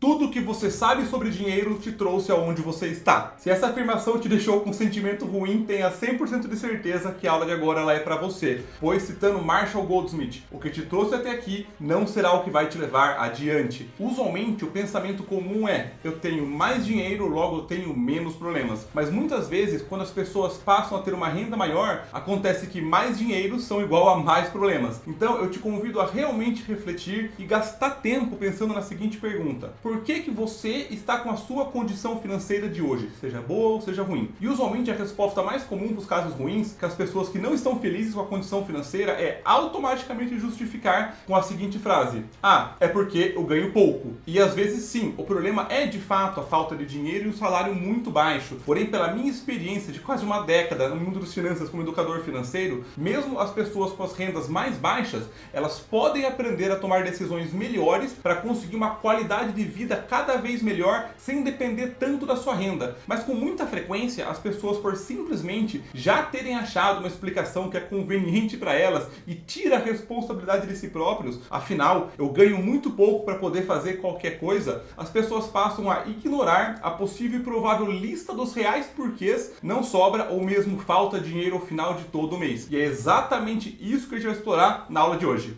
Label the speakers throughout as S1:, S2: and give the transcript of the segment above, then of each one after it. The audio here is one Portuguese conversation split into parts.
S1: tudo que você sabe sobre dinheiro te trouxe aonde você está. Se essa afirmação te deixou com um sentimento ruim, tenha 100% de certeza que a aula de agora ela é para você. Pois, citando Marshall Goldsmith, o que te trouxe até aqui não será o que vai te levar adiante. Usualmente, o pensamento comum é: eu tenho mais dinheiro, logo eu tenho menos problemas. Mas muitas vezes, quando as pessoas passam a ter uma renda maior, acontece que mais dinheiro são igual a mais problemas. Então, eu te convido a realmente refletir e gastar tempo pensando na seguinte pergunta: por que você está com a sua condição financeira de hoje, seja boa ou seja ruim? E usualmente a resposta mais comum para os casos ruins, que as pessoas que não estão felizes com a condição financeira, é automaticamente justificar com a seguinte frase: ah, é porque eu ganho pouco. E às vezes sim, o problema é de fato a falta de dinheiro e um salário muito baixo. Porém, pela minha experiência de quase uma década no mundo das finanças como educador financeiro, mesmo as pessoas com as rendas mais baixas, elas podem aprender a tomar decisões melhores para conseguir uma qualidade de vida cada vez melhor, sem depender tanto da sua renda. Mas com muita frequência, as pessoas, por simplesmente já terem achado uma explicação que é conveniente para elas e tira a responsabilidade de si próprios, afinal, eu ganho muito pouco para poder fazer qualquer coisa, as pessoas passam a ignorar a possível e provável lista dos reais porquês não sobra ou mesmo falta dinheiro ao final de todo o mês. E é exatamente isso que a gente vai explorar na aula de hoje.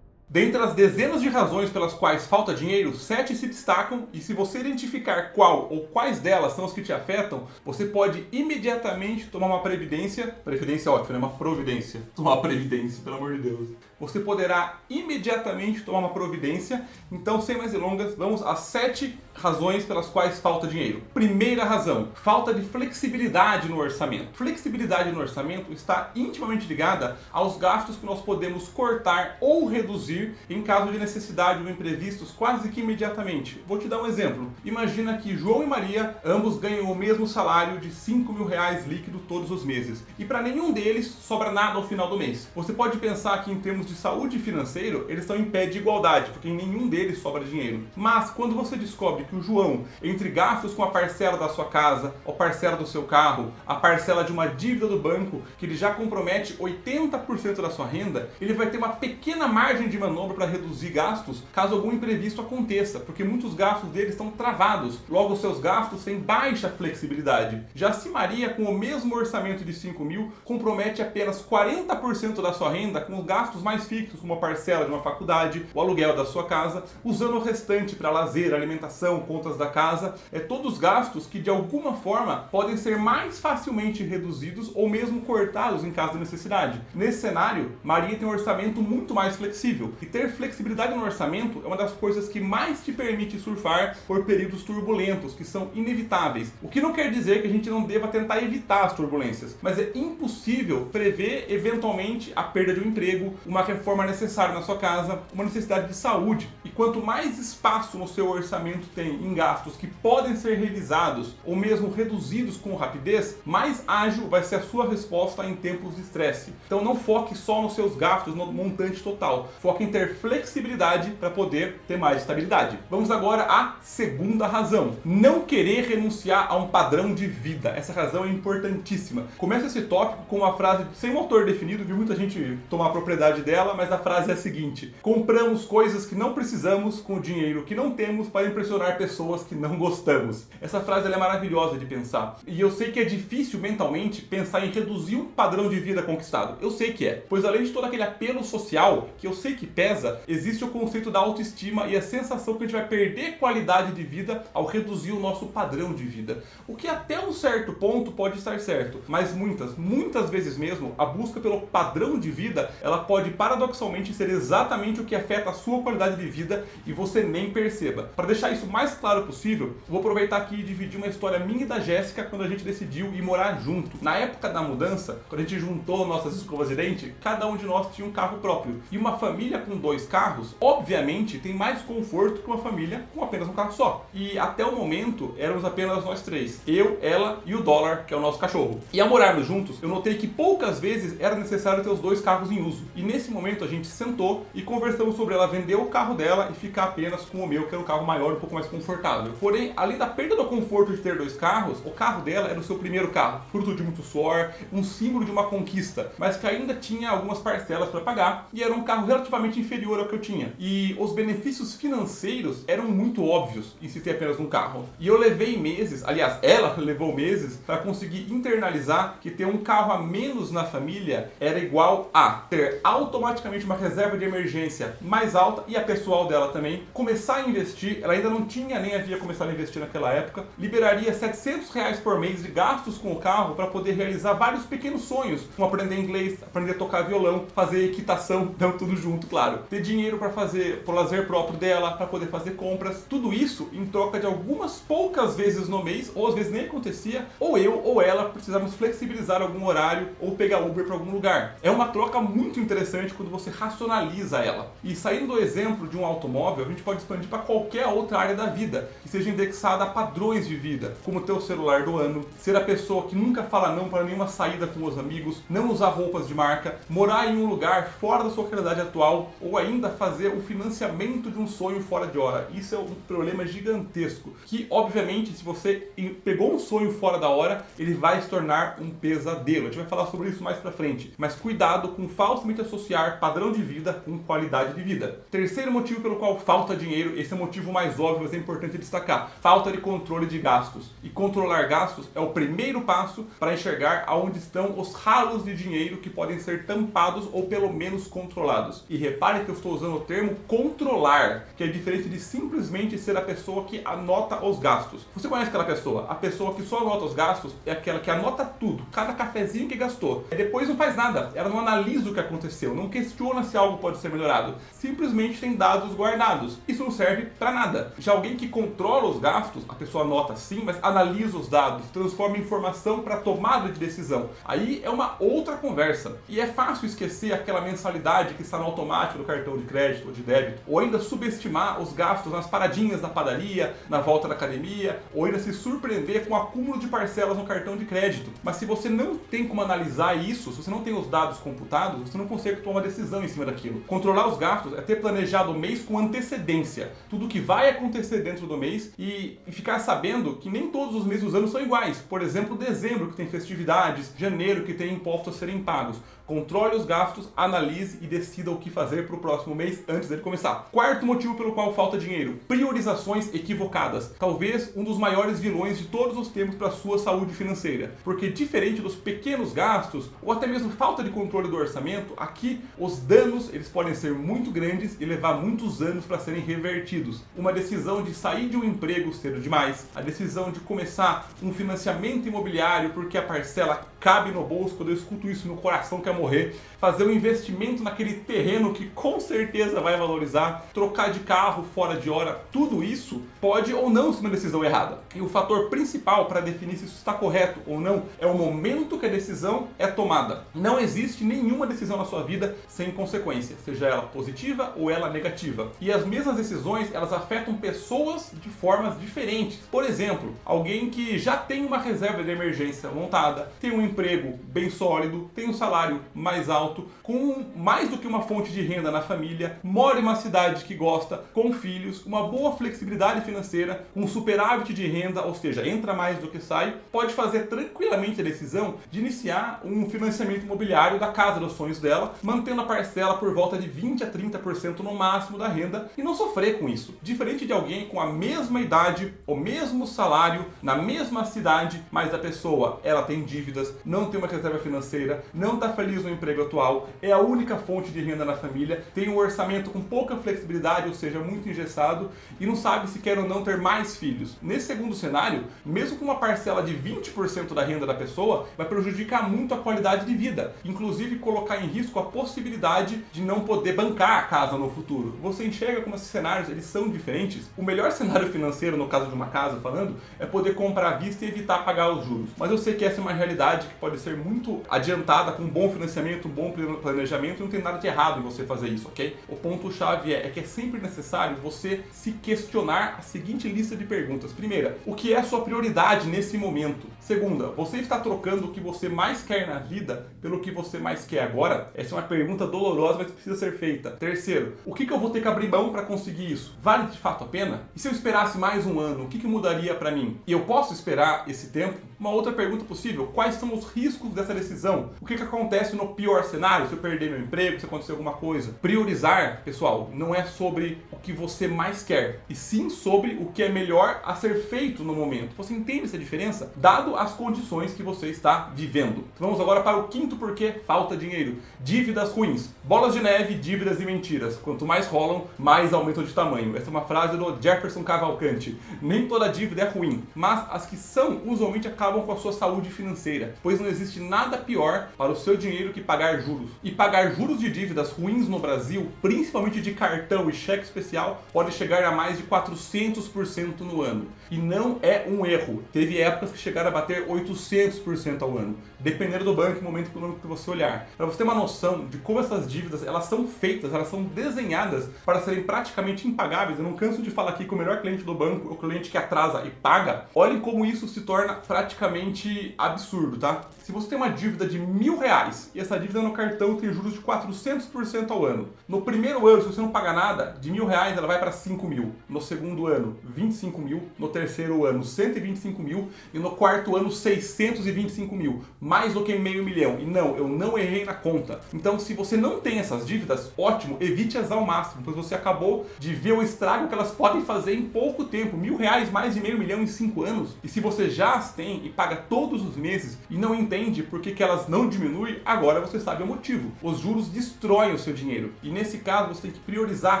S1: Dentre as dezenas de razões pelas quais falta dinheiro, 7 se destacam, e se você identificar qual ou quais delas são as que te afetam, você pode imediatamente tomar uma previdência. Previdência é ótimo, né? Uma providência. Tomar previdência, pelo amor de Deus. Você poderá imediatamente tomar uma providência. Então, sem mais delongas, vamos às 7 razões pelas quais falta dinheiro. Primeira razão: falta de flexibilidade no orçamento. Flexibilidade no orçamento está intimamente ligada aos gastos que nós podemos cortar ou reduzir em caso de necessidade ou imprevistos quase que imediatamente. Vou te dar um exemplo. Imagina que João e Maria ambos ganham o mesmo salário de R$5.000 líquido todos os meses. E para nenhum deles sobra nada ao final do mês. Você pode pensar que em termos de saúde e financeiro, eles estão em pé de igualdade, porque em nenhum deles sobra dinheiro. Mas quando você descobre que o João, entre gastos com a parcela da sua casa, a parcela do seu carro, a parcela de uma dívida do banco, que ele já compromete 80% da sua renda, ele vai ter uma pequena margem de manobra para reduzir gastos caso algum imprevisto aconteça, porque muitos gastos dele estão travados. Logo, os seus gastos têm baixa flexibilidade. Já se Maria, com o mesmo orçamento de 5.000, compromete apenas 40% da sua renda com os gastos mais fixos, como a parcela de uma faculdade, o aluguel da sua casa, usando o restante para lazer, alimentação, contas da casa, todos gastos que de alguma forma podem ser mais facilmente reduzidos ou mesmo cortados em caso de necessidade. Nesse cenário, Maria tem um orçamento muito mais flexível. E ter flexibilidade no orçamento é uma das coisas que mais te permite surfar por períodos turbulentos, que são inevitáveis. O que não quer dizer que a gente não deva tentar evitar as turbulências, mas é impossível prever eventualmente a perda de um emprego, uma reforma necessária na sua casa, uma necessidade de saúde. E quanto mais espaço no seu orçamento tem em gastos que podem ser revisados ou mesmo reduzidos com rapidez, mais ágil vai ser a sua resposta em tempos de estresse. Então não foque só nos seus gastos, no montante total. Foque em ter flexibilidade para poder ter mais estabilidade. Vamos agora à segunda razão: não querer renunciar a um padrão de vida. Essa razão é importantíssima. Começa esse tópico com uma frase sem um autor definido, vi muita gente tomar propriedade dela, mas a frase é a seguinte: compramos coisas que não precisamos com o dinheiro que não temos para impressionar pessoas que não gostamos. Essa frase ela é maravilhosa de pensar. E eu sei que é difícil mentalmente pensar em reduzir um padrão de vida conquistado. Eu sei que é. Pois além de todo aquele apelo social, que eu sei que pesa, existe o conceito da autoestima e a sensação que a gente vai perder qualidade de vida ao reduzir o nosso padrão de vida. O que até um certo ponto pode estar certo, mas muitas vezes mesmo, a busca pelo padrão de vida, ela pode paradoxalmente ser exatamente o que afeta a sua qualidade de vida e você nem perceba. Para deixar isso mais claro possível, vou aproveitar aqui e dividir uma história minha e da Jéssica quando a gente decidiu ir morar junto. Na época da mudança, quando a gente juntou nossas escovas de dente, cada um de nós tinha um carro próprio. E uma família com 2 carros, obviamente tem mais conforto que uma família com apenas um carro só. E até o momento éramos apenas nós 3, eu, ela e o Dólar, que é o nosso cachorro. E ao morarmos juntos, eu notei que poucas vezes era necessário ter os 2 carros em uso. E nesse momento a gente sentou e conversamos sobre ela vender o carro dela e ficar apenas com o meu, que era um carro maior, um pouco mais confortável. Porém, além da perda do conforto de ter 2 carros, o carro dela era o seu primeiro carro, fruto de muito suor, um símbolo de uma conquista, mas que ainda tinha algumas parcelas para pagar e era um carro relativamente inferior ao que eu tinha. E os benefícios financeiros eram muito óbvios em se ter apenas um carro. E eu levei meses, aliás, ela levou meses para conseguir internalizar que ter um carro a menos na família era igual a ter automaticamente uma reserva de emergência mais alta e a pessoal dela também, começar a investir, ela ainda não tinha nem havia começado a investir naquela época, liberaria R$700 por mês de gastos com o carro para poder realizar vários pequenos sonhos, como aprender inglês, aprender a tocar violão, fazer equitação, então tudo junto, claro. Ter dinheiro para fazer o lazer próprio dela, para poder fazer compras, tudo isso em troca de algumas poucas vezes no mês, ou às vezes nem acontecia, ou eu ou ela precisávamos flexibilizar algum horário ou pegar Uber para algum lugar. É uma troca muito interessante quando você racionaliza ela. E saindo do exemplo de um automóvel, a gente pode expandir para qualquer outra área da vida, que seja indexada a padrões de vida, como ter o celular do ano, ser a pessoa que nunca fala não para nenhuma saída com os amigos, não usar roupas de marca, morar em um lugar fora da sua realidade atual, ou ainda fazer o financiamento de um sonho fora de hora. Isso é um problema gigantesco, que obviamente se você pegou um sonho fora da hora, ele vai se tornar um pesadelo. A gente vai falar sobre isso mais pra frente, mas cuidado com falsamente associar padrão de vida com qualidade de vida. Terceiro motivo pelo qual falta dinheiro, esse é o motivo mais óbvio, mas é importante destacar: falta de controle de gastos. E controlar gastos é o primeiro passo para enxergar aonde estão os ralos de dinheiro que podem ser tampados ou pelo menos controlados. E repare que eu estou usando o termo controlar, que é diferente de simplesmente ser a pessoa que anota os gastos. Você conhece aquela pessoa? A pessoa que só anota os gastos é aquela que anota tudo, cada cafezinho que gastou. E depois não faz nada, ela não analisa o que aconteceu, não questiona se algo pode ser melhorado. Simplesmente tem dados guardados. Isso não serve para nada. Já alguém que controla os gastos, a pessoa anota sim, mas analisa os dados, transforma em informação para tomada de decisão. Aí é uma outra conversa. E é fácil esquecer aquela mensalidade que está no automático do cartão de crédito ou de débito, ou ainda subestimar os gastos nas paradinhas da padaria, na volta da academia, ou ainda se surpreender com o acúmulo de parcelas no cartão de crédito. Mas se você não tem como analisar isso, se você não tem os dados computados, você não consegue tomar uma decisão em cima daquilo. Controlar os gastos é ter planejado o mês com antecedência, tudo que vai acontecer dentro do mês e ficar sabendo que nem todos os meses dos anos são iguais. Por exemplo, dezembro que tem festividades, janeiro que tem impostos a serem pagos. Controle os gastos, analise e decida o que fazer para o próximo mês antes dele começar. Quarto motivo pelo qual falta dinheiro: priorizações equivocadas. Talvez um dos maiores vilões de todos os tempos para a sua saúde financeira. Porque diferente dos pequenos gastos, ou até mesmo falta de controle do orçamento, aqui os danos eles podem ser muito grandes e levar muitos anos para serem revertidos. Uma decisão de sair de um emprego cedo demais, a decisão de começar um financiamento imobiliário porque a parcela cabe no bolso, quando eu escuto isso meu coração quer morrer, fazer um investimento naquele terreno que com certeza vai valorizar, trocar de carro fora de hora, tudo isso pode ou não ser uma decisão errada. E o fator principal para definir se isso está correto ou não é o momento que a decisão é tomada. Não existe nenhuma decisão na sua vida sem consequência, seja ela positiva ou ela negativa. E as mesmas decisões, elas afetam pessoas de formas diferentes. Por exemplo, alguém que já tem uma reserva de emergência montada, tem um emprego bem sólido, tem um salário mais alto, com mais do que uma fonte de renda na família, mora em uma cidade que gosta, com filhos, uma boa flexibilidade financeira, um superávit de renda, ou seja, entra mais do que sai, pode fazer tranquilamente a decisão de iniciar um financiamento imobiliário da casa dos sonhos dela, mantendo a parcela por volta de 20 a 30% no máximo da renda e não sofrer com isso. Diferente de alguém com a mesma idade, o mesmo salário, na mesma cidade, mas a pessoa, ela tem dívidas, não tem uma reserva financeira, não está feliz no emprego atual, é a única fonte de renda na família, tem um orçamento com pouca flexibilidade, ou seja, muito engessado, e não sabe se quer ou não ter mais filhos. Nesse segundo cenário, mesmo com uma parcela de 20% da renda da pessoa, vai prejudicar muito a qualidade de vida, inclusive colocar em risco a possibilidade de não poder bancar a casa no futuro. Você enxerga como esses cenários eles são diferentes? O melhor cenário financeiro, no caso de uma casa falando, é poder comprar à vista e evitar pagar os juros. Mas eu sei que essa é uma realidade que pode ser muito adiantada com um bom financiamento, um bom planejamento, e não tem nada de errado em você fazer isso, ok? O ponto-chave é que é sempre necessário você se questionar a seguinte lista de perguntas. Primeira, o que é a sua prioridade nesse momento? Segunda, você está trocando o que você mais quer na vida pelo que você mais quer agora? Essa é uma pergunta dolorosa, mas precisa ser feita. Terceiro, o que eu vou ter que abrir mão para conseguir isso? Vale de fato a pena? E se eu esperasse mais um ano, o que mudaria para mim? E eu posso esperar esse tempo? Uma outra pergunta possível, quais são os riscos dessa decisão? O que acontece no pior cenário? Se eu perder meu emprego, se acontecer alguma coisa? Priorizar, pessoal, não é sobre o que você mais quer, e sim sobre o que é melhor a ser feito no momento. Você entende essa diferença? Dado as condições que você está vivendo. Então vamos agora para o quinto porquê falta dinheiro. Dívidas ruins. Bolas de neve, dívidas e mentiras. Quanto mais rolam, mais aumentam de tamanho. Essa é uma frase do Jefferson Cavalcante. Nem toda dívida é ruim, mas as que são usualmente acabam com a sua saúde financeira, pois não existe nada pior para o seu dinheiro que pagar juros. E pagar juros de dívidas ruins no Brasil, principalmente de cartão e cheque especial, pode chegar a mais de 400% no ano. E não é um erro. Teve épocas que chegaram a bater 800% ao ano, dependendo do banco e momento econômico que você olhar. Para você ter uma noção de como essas dívidas elas são feitas, elas são desenhadas para serem praticamente impagáveis. Eu não canso de falar aqui que o melhor cliente do banco é o cliente que atrasa e paga. Olhem como isso se torna praticamente absurdo, tá? Se você tem uma dívida de R$1.000 e essa dívida no cartão tem juros de 400% ao ano, no primeiro ano, se você não pagar nada, de R$1.000 ela vai para 5.000. No segundo ano, 25.000. No terceiro ano, 125.000. E no quarto ano, 625.000. Mais do que meio milhão. E não, eu não errei na conta. Então, se você não tem essas dívidas, ótimo, evite-as ao máximo, pois você acabou de ver o estrago que elas podem fazer em pouco tempo. R$1.000, mais de meio milhão em 5 anos. E se você já as tem e paga todos os meses e não entende por que elas não diminuem, agora você sabe o motivo. Os juros destroem o seu dinheiro. E nesse caso, você tem que priorizar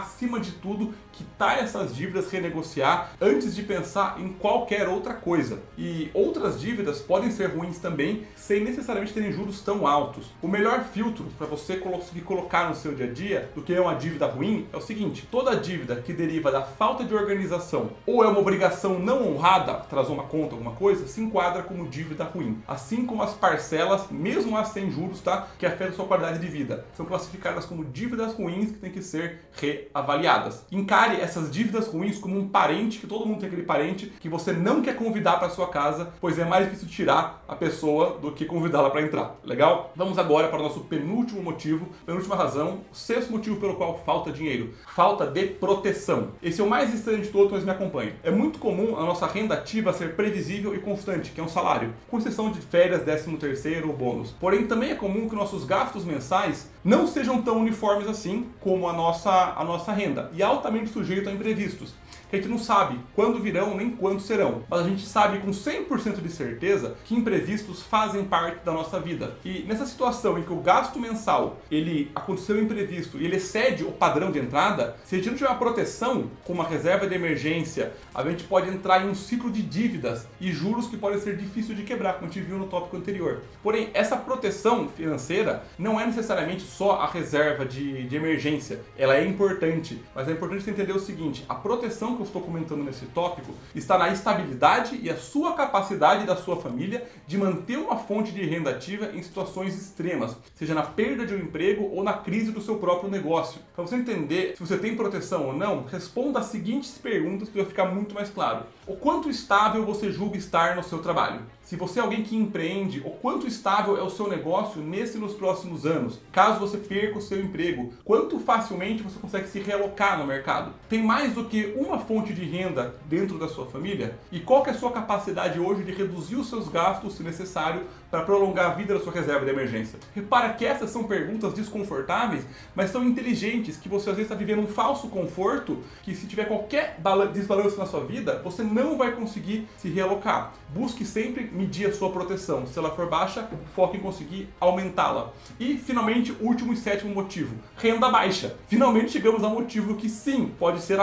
S1: acima de tudo, quitar essas dívidas, renegociar, antes de pensar em qualquer outra coisa. E outras dívidas podem ser ruins também, sem necessariamente terem juros tão altos. O melhor filtro para você conseguir colocar no seu dia a dia do que é uma dívida ruim é o seguinte: toda dívida que deriva da falta de organização ou é uma obrigação não honrada, atrasou uma conta, alguma coisa, se enquadra como dívida ruim. Assim como as parcelas, mesmo as sem juros, tá? Que afetam a sua qualidade de vida. São classificadas como dívidas ruins que têm que ser reavaliadas. Encare essas dívidas ruins como um parente, que todo mundo tem aquele parente que você não quer convidar para sua casa, pois é mais difícil tirar a pessoa do que convidá-la para entrar. Legal? Vamos agora para o nosso penúltimo motivo, penúltima razão, o sexto motivo pelo qual falta dinheiro. Falta de proteção. Esse é o mais estranho de todos, mas me acompanhe. É muito comum a nossa renda ativa ser previsível e constante, que é um salário, com exceção de férias, 13º ou bônus. Porém, também é comum que nossos gastos mensais não sejam tão uniformes assim como a nossa renda, e altamente sujeito a imprevistos, que a gente não sabe quando virão nem quando serão, mas a gente sabe com 100% de certeza que imprevistos fazem parte da nossa vida. E nessa situação em que o gasto mensal ele aconteceu imprevisto e ele excede o padrão de entrada, se a gente não tiver uma proteção com uma reserva de emergência, a gente pode entrar em um ciclo de dívidas e juros que podem ser difíceis de quebrar, como a gente viu no tópico anterior. Porém, essa proteção financeira não é necessariamente só a reserva de emergência. Ela é importante, mas é importante você entender o seguinte: a proteção que eu estou comentando nesse tópico está na estabilidade e a sua capacidade da sua família de manter uma fonte de renda ativa em situações extremas, seja na perda de um emprego ou na crise do seu próprio negócio. Para você entender se você tem proteção ou não, responda as seguintes perguntas que vai ficar muito mais claro. O quanto estável você julga estar no seu trabalho? Se você é alguém que empreende, o quanto estável é o seu negócio nesse e nos próximos anos? Caso você perca o seu emprego, quanto facilmente você consegue se realocar no mercado? Tem mais do que uma fonte de renda dentro da sua família? E qual que é a sua capacidade hoje de reduzir os seus gastos, se necessário, para prolongar a vida da sua reserva de emergência? Repara que essas são perguntas desconfortáveis, mas são inteligentes, que você às vezes está vivendo um falso conforto, que se tiver qualquer desbalanço na sua vida, você não vai conseguir se realocar. Busque sempre medir a sua proteção. Se ela for baixa, foque em conseguir aumentá-la. E, finalmente, último e sétimo motivo: renda baixa. Finalmente chegamos ao motivo que sim, pode ser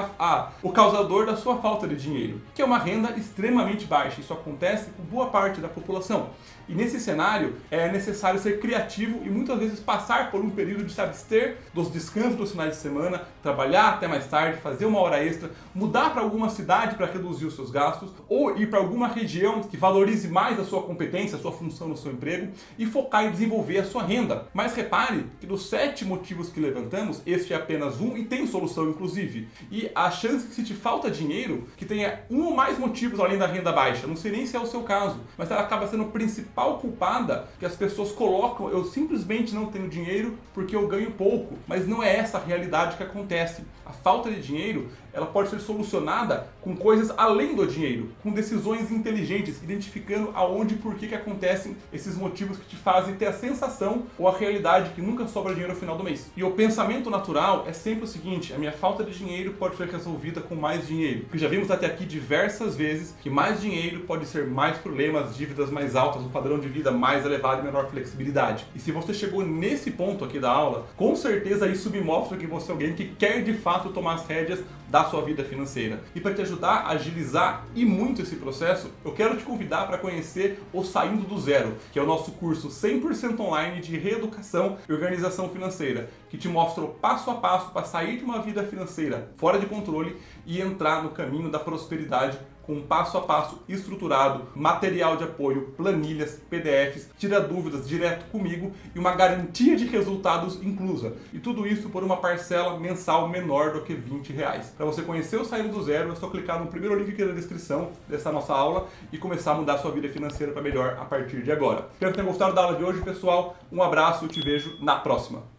S1: o causador da sua falta de dinheiro, que é uma renda extremamente baixa. Isso acontece com boa parte da população. E nesse cenário é necessário ser criativo e muitas vezes passar por um período de se abster dos descansos dos finais de semana, trabalhar até mais tarde, fazer uma hora extra, mudar para alguma cidade para reduzir os seus gastos ou ir para alguma região que valorize mais a sua competência, a sua função no seu emprego e focar em desenvolver a sua renda. Mas repare que dos 7 motivos que levantamos, este é apenas um e tem solução inclusive. E a chance que se te falta dinheiro, que tenha um ou mais motivos além da renda baixa, não sei nem se é o seu caso, mas ela acaba sendo a principal culpada que as pessoas colocam: eu simplesmente não tenho dinheiro porque eu ganho pouco. Mas não é essa a realidade que acontece. A falta de dinheiro, ela pode ser solucionada com coisas além do dinheiro, com decisões inteligentes, identificando aonde e por que acontecem esses motivos que te fazem ter a sensação ou a realidade que nunca sobra dinheiro no final do mês. E o pensamento natural é sempre o seguinte: a minha falta de dinheiro pode ser resolvida com mais dinheiro. Porque já vimos até aqui diversas vezes que mais dinheiro pode ser mais problemas, dívidas mais altas, um padrão de vida mais elevado e menor flexibilidade. E se você chegou nesse ponto aqui da aula, com certeza isso me mostra que você é alguém que quer de fato tomar as rédeas da sua vida financeira. E para te ajudar a agilizar e muito esse processo, eu quero te convidar para conhecer o Saindo do Zero, que é o nosso curso 100% online de reeducação e organização financeira, que te mostra o passo a passo para sair de uma vida financeira fora de controle e entrar no caminho da prosperidade, com um passo a passo estruturado, material de apoio, planilhas, PDFs, tira dúvidas direto comigo e uma garantia de resultados inclusa. E tudo isso por uma parcela mensal menor do que R$20. Para você conhecer o Saindo do Zero, é só clicar no primeiro link aqui na descrição dessa nossa aula e começar a mudar a sua vida financeira para melhor a partir de agora. Espero que tenham gostado da aula de hoje, pessoal. Um abraço e te vejo na próxima.